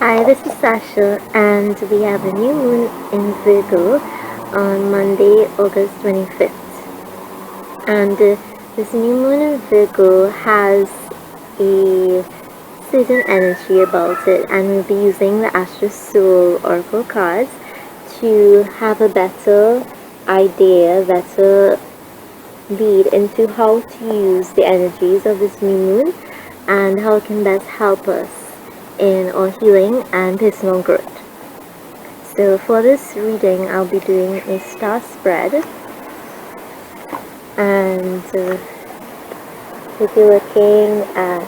Hi, this is Sasha, and we have a new moon in Virgo on Monday, August 25th. And this new moon in Virgo has a certain energy about it, and we'll be using the Astro Oracle cards to have a better idea, better lead into how to use the energies of this new moon and how it can best help us in our healing and personal growth. So for this reading, I'll be doing a star spread, and we'll be looking at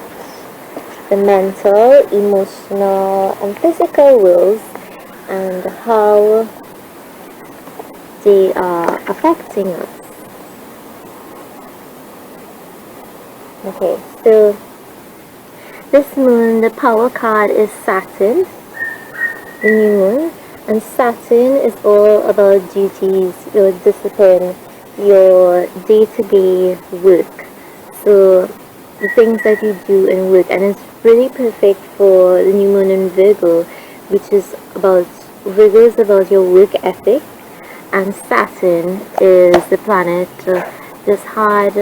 the mental, emotional, and physical worlds and how they are affecting us. Okay, so this moon, the power card is Saturn, the new moon, and Saturn is all about duties, your discipline, your day-to-day work. So the things that you do in work, and it's really perfect for the new moon in Virgo, which is about Virgo is about your work ethic, and Saturn is the planet, this hard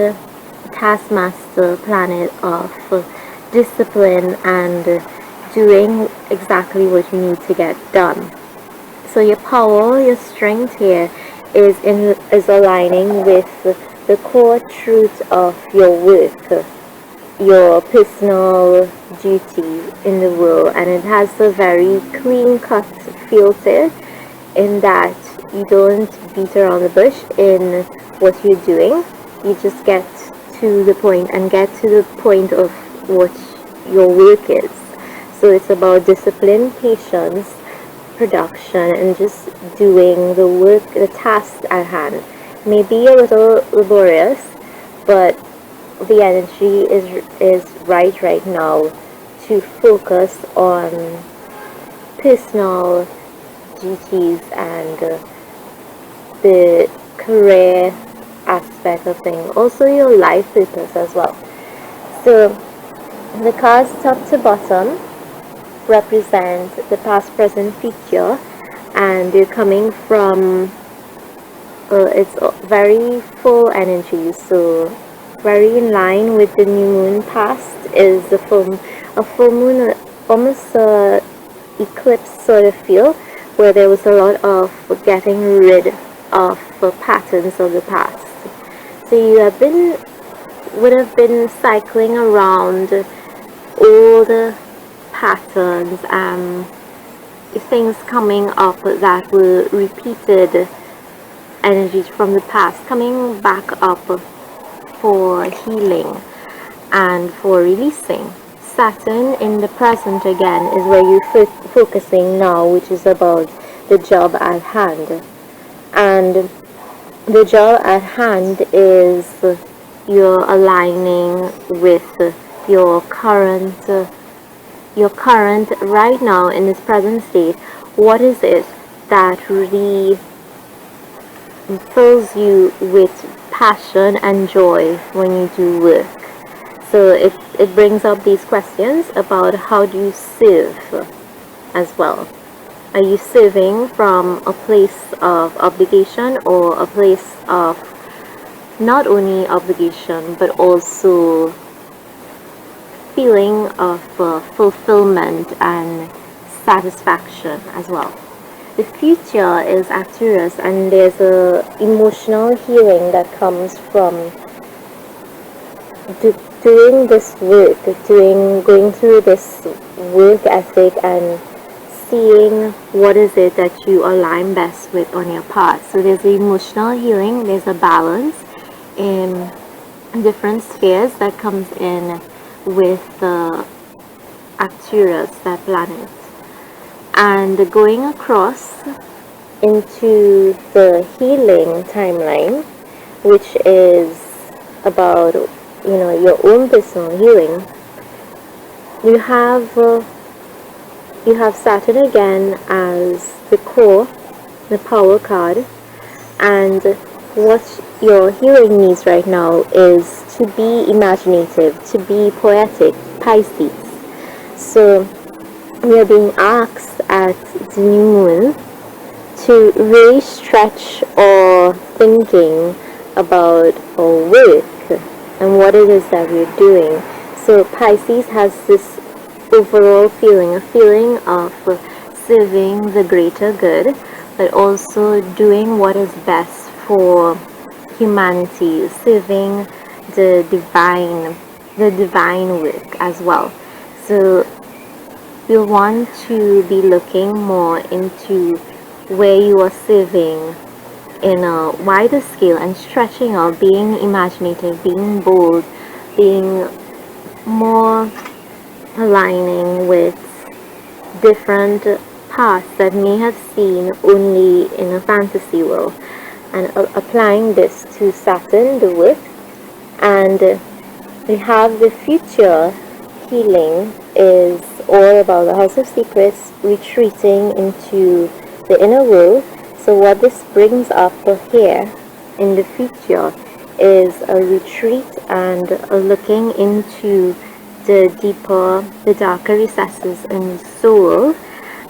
taskmaster planet of discipline and doing exactly what you need to get done. So your power, your strength here is aligning with the core truth of your work, your personal duty in the world, and it has a very clean cut feel to it, in that you don't beat around the bush in what you're doing. You just get to the point and get to the point of what your work is. So it's about discipline, patience, production, and just doing the work, the task at hand. Maybe a little laborious, but the energy is right now to focus on personal duties and the career aspect of things, also your life purpose as well. So the cards top to bottom represent the past, present, future, and they're coming from it's very full energy, so very in line with the new moon. Past is a full moon, almost a eclipse sort of feel, where there was a lot of getting rid of patterns of the past. So you would have been cycling around old patterns, things coming up that were repeated energies from the past coming back up for healing and for releasing. Saturn in the present again is where you're focusing now, which is about the job at hand. And the job at hand is you're aligning with your current right now in this present state. What is it that really fills you with passion and joy when you do work? So it brings up these questions about how do you serve as well. Are you serving from a place of obligation, or a place of not only obligation but also feeling of fulfillment and satisfaction as well? The future is Arcturus, and there's a emotional healing that comes from doing this work, going through this work ethic and seeing what is it that you align best with on your path. So there's the emotional healing, there's a balance in different spheres that comes in with the Arcturus, that planet. And going across into the healing timeline, which is about your own personal healing, you have Saturn again as the core, the power card, and what your healing needs right now is to be imaginative, to be poetic, Pisces. So we are being asked at the new moon to really stretch our thinking about our work and what it is that we're doing. So Pisces has this overall feeling, a feeling of serving the greater good, but also doing what is best for humanity, serving the divine work as well. So you'll want to be looking more into where you are serving in a wider scale and stretching out, being imaginative, being bold, being more aligning with different paths that may have seen only in a fantasy world, and applying this to Saturn, the work. And we have the future healing is all about the House of Secrets retreating into the inner world. So what this brings up here in the future is a retreat and a looking into the deeper, the darker recesses in the soul,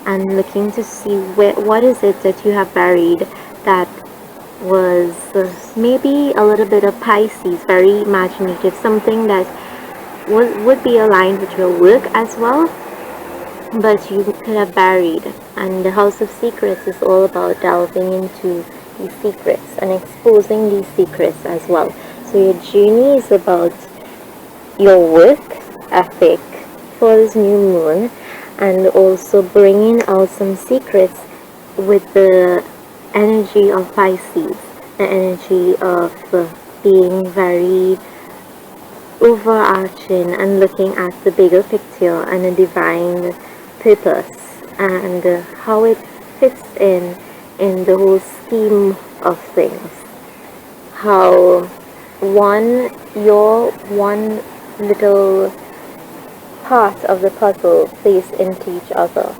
and looking to see what is it that you have buried that was maybe a little bit of Pisces, very imaginative, something that would be aligned with your work as well, but you could have buried. And the House of Secrets is all about delving into these secrets and exposing these secrets as well. So your journey is about your work ethic for this new moon, and also bringing out some secrets with the energy of Pisces, the energy of being very overarching and looking at the bigger picture and a divine purpose, and how it fits in the whole scheme of things, how your one little part of the puzzle plays into each other.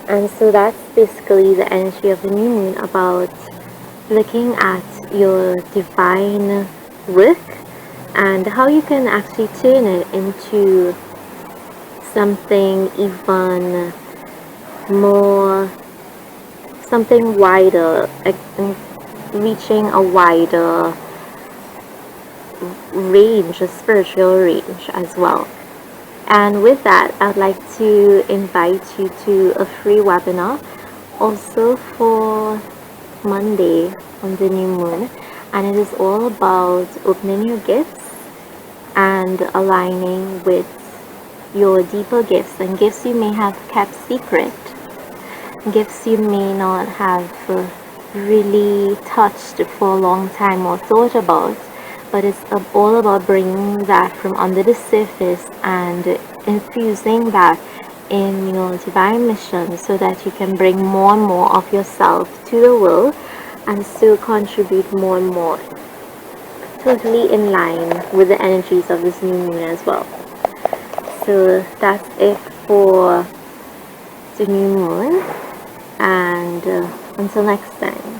And so that's basically the energy of the new moon, about looking at your divine work and how you can actually turn it into something even more, something wider, reaching a wider range, a spiritual range as well. And with that, I'd like to invite you to a free webinar also for Monday on the new moon, and it is all about opening your gifts and aligning with your deeper gifts, and gifts you may have kept secret, gifts you may not have really touched for a long time or thought about, but it's all about bringing that from under the surface and infusing that in your divine mission, so that you can bring more and more of yourself to the world and still contribute more and more, totally in line with the energies of this new moon as well. So that's it for the new moon, and until next time.